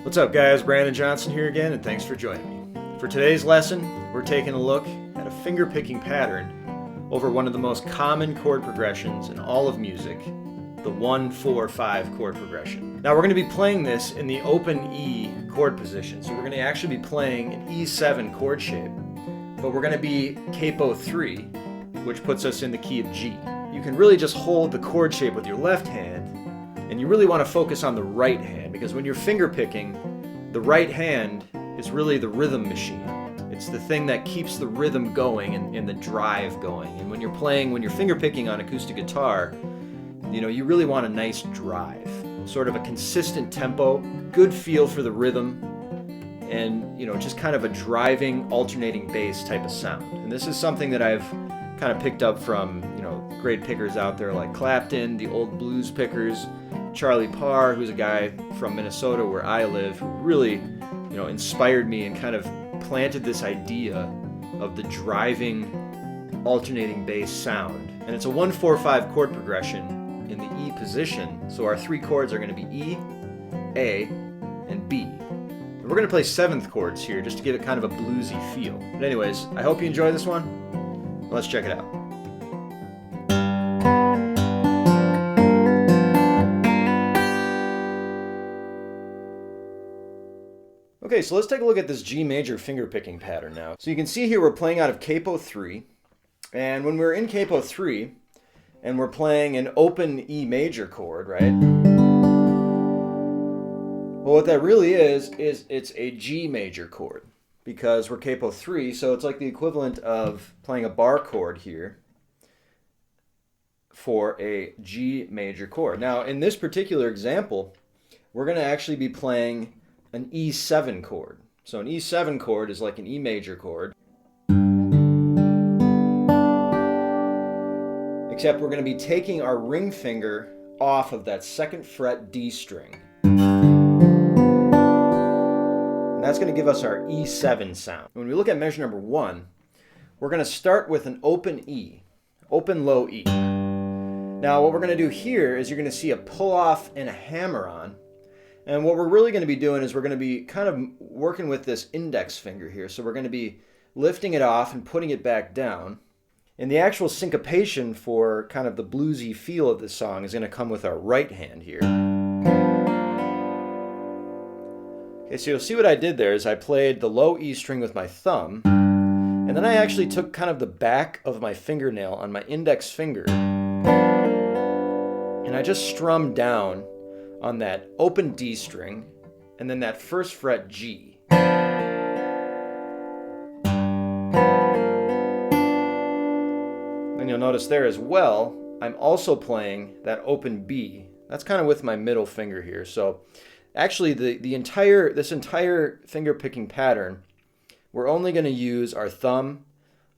What's up guys, Brandon Johnson here again, and thanks for joining me. For today's lesson, we're taking a look at a finger-picking pattern over one of the most common chord progressions in all of music, the 1-4-5 chord progression. Now we're going to be playing this in the open E chord position, so we're going to actually be playing an E7 chord shape, but we're going to be capo 3, which puts us in the key of G. You can really just hold the chord shape with your left hand, and you really want to focus on the right hand, because when you're finger picking, the right hand is really the rhythm machine. It's the thing that keeps the rhythm going and the drive going. And when you're finger picking on acoustic guitar, you really want a nice drive, sort of a consistent tempo, good feel for the rhythm, and just kind of a driving, alternating bass type of sound. And this is something that I've kind of picked up from great pickers out there like Clapton, the old blues pickers, Charlie Parr, who's a guy from Minnesota where I live, who really inspired me and kind of planted this idea of the driving, alternating bass sound. And it's a 1-4-5 chord progression in the E position, so our three chords are going to be E, A, and B. And we're going to play seventh chords here just to give it kind of a bluesy feel. But anyways, I hope you enjoy this one. Let's check it out. Okay, so let's take a look at this G major finger picking pattern now. So you can see here we're playing out of capo 3, and when we're in capo 3 and we're playing an open E major chord, right? Well, what that really is it's a G major chord, because we're capo 3, so it's like the equivalent of playing a bar chord here for a G major chord. Now, in this particular example, we're going to actually be playing an E7 chord. So an E7 chord is like an E major chord, except we're going to be taking our ring finger off of that second fret D string. And that's going to give us our E7 sound. When we look at measure number 1, we're going to start with an open E, open low E. Now what we're going to do here is you're going to see a pull off and a hammer on. And what we're really going to be doing is we're going to be kind of working with this index finger here. So we're going to be lifting it off and putting it back down. And the actual syncopation for kind of the bluesy feel of this song is going to come with our right hand here. Okay, so you'll see what I did there is I played the low E string with my thumb, and then I actually took kind of the back of my fingernail on my index finger, and I just strummed down on that open D string, and then that first fret G. And you'll notice there as well, I'm also playing that open B. That's kind of with my middle finger here. So actually this entire finger picking pattern, we're only going to use our thumb,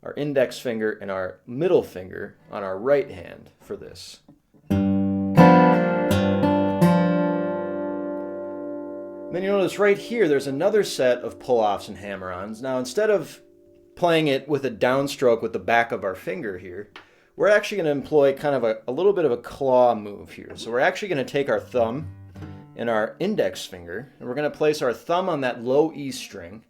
our index finger, and our middle finger on our right hand for this. Then you notice right here there's another set of pull-offs and hammer-ons. Now instead of playing it with a downstroke with the back of our finger here, we're actually going to employ kind of a little bit of a claw move here. So we're actually going to take our thumb and our index finger, and we're going to place our thumb on that low E string,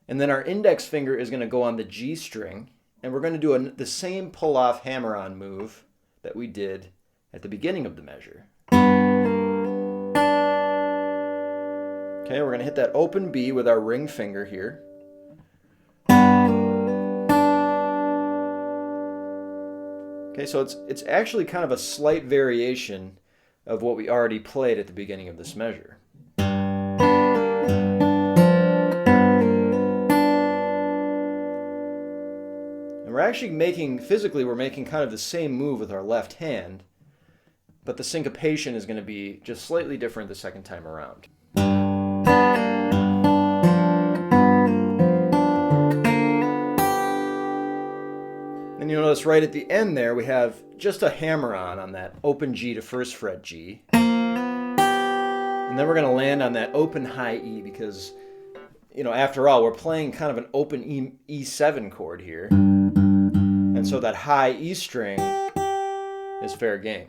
and then our index finger is going to go on the G string, and we're going to do the same pull-off hammer-on move that we did at the beginning of the measure. Okay, we're going to hit that open B with our ring finger here. Okay, so it's actually kind of a slight variation of what we already played at the beginning of this measure. And we're actually we're making kind of the same move with our left hand, but the syncopation is going to be just slightly different the second time around. And you'll notice right at the end there we have just a hammer-on on that open G to first fret G. And then we're going to land on that open high E because, after all, we're playing kind of an open E7 chord here. And so that high E string is fair game.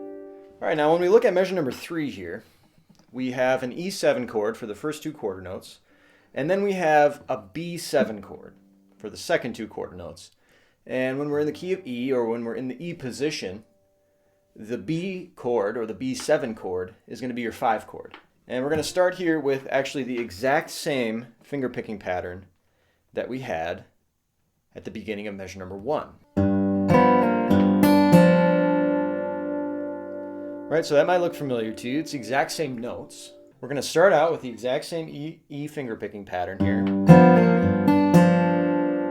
right, now when we look at measure number 3 here, we have an E7 chord for the first 2 quarter notes, and then we have a B7 chord for the second 2 quarter notes. And when we're in the key of E, or when we're in the E position, the B chord, or the B7 chord, is going to be your 5 chord. And we're going to start here with actually the exact same finger picking pattern that we had at the beginning of measure number 1. Right, so that might look familiar to you. It's the exact same notes. We're going to start out with the exact same E finger picking pattern here.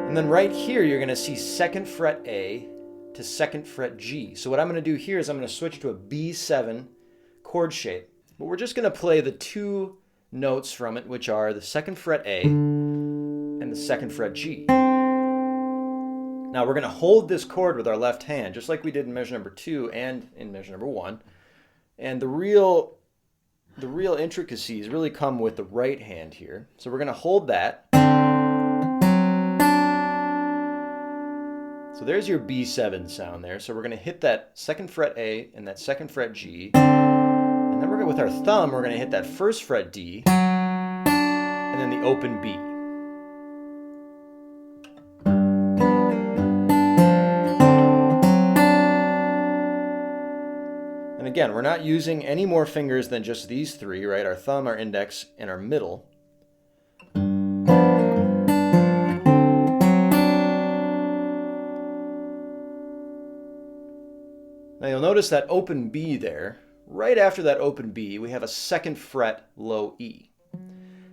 And then right here, you're going to see 2nd fret A to 2nd fret G. So what I'm going to do here is I'm going to switch to a B7 chord shape. But we're just going to play the 2 notes from it, which are the 2nd fret A and the 2nd fret G. Now we're going to hold this chord with our left hand, just like we did in measure number 2 and in measure number 1. And the real intricacies really come with the right hand here. So we're going to hold that. So there's your B7 sound there. So we're going to hit that 2nd fret A and that 2nd fret G. And then with our thumb, we're going to hit that 1st fret D and then the open B. And again, we're not using any more fingers than just these 3, right? Our thumb, our index, and our middle. Now you'll notice that open B there. Right after that open B, we have a 2nd fret low E.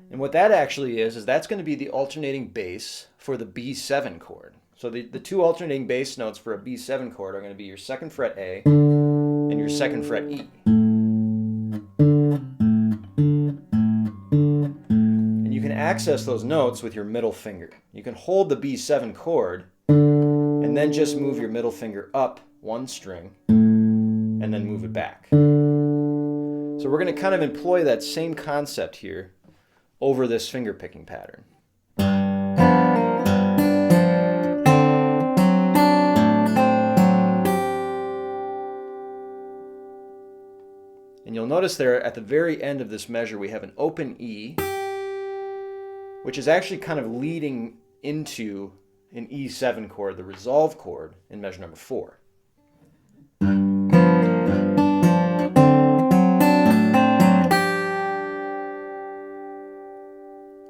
And what that actually is that's going to be the alternating bass for the B7 chord. So the 2 alternating bass notes for a B7 chord are going to be your 2nd fret A and your 2nd fret E. And you can access those notes with your middle finger. You can hold the B7 chord and then just move your middle finger up 1 string and then move it back. So we're going to kind of employ that same concept here over this finger picking pattern. And you'll notice there at the very end of this measure we have an open E, which is actually kind of leading into an E7 chord, the resolve chord in measure number 4.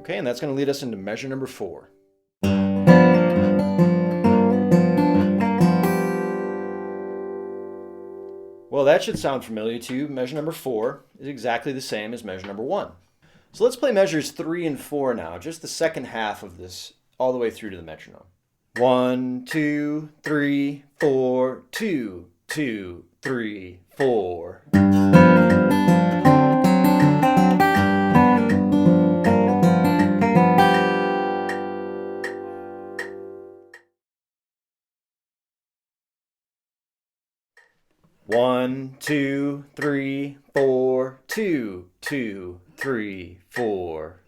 Okay, and that's going to lead us into measure number 4. Well, that should sound familiar to you. Measure number 4 is exactly the same as measure number 1. So let's play measures 3 and 4 now, just the second half of this, all the way through to the metronome. 1, 2, 3, 4, 2, 2, 3, 4. One, 2, 3, 4, 2, 2, 3, 4.